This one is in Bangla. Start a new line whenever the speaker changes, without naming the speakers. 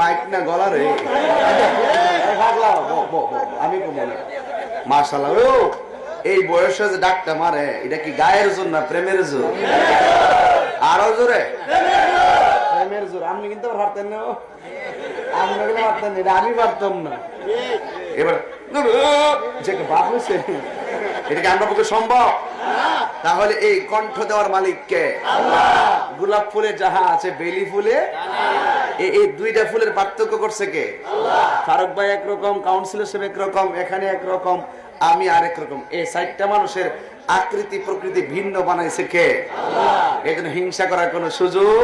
মাইক না গলা রে আমি কমো না মাশাআল্লাহ ও এই বয়সে যে ডাকটা মারে এটা কি গায়ের জোর না প্রেমের জোর আরো জোরে প্রেমের জোর আপনি কিন্তু পারতেন না আপনি পারতেন এটা আমি পারতাম না এবার যে বাপ হয়েছে এটা কি আমরা পক্ষে সম্ভব তাহলে এই কণ্ঠ দেওয়ার মালিক কে গোলাপ ফুলে যাহা আছে বেলি ফুলে এই দুইটা ফুলের পার্থক্য করছে কে ফারুক ভাই একরকম কাউন্সিলর সাহেব একরকম এখানে একরকম আমি আরেক রকম এই চারটা মানুষের আকৃতি প্রকৃতি ভিন্ন বানাইছে কে এখানে হিংসা করার কোন সুযোগ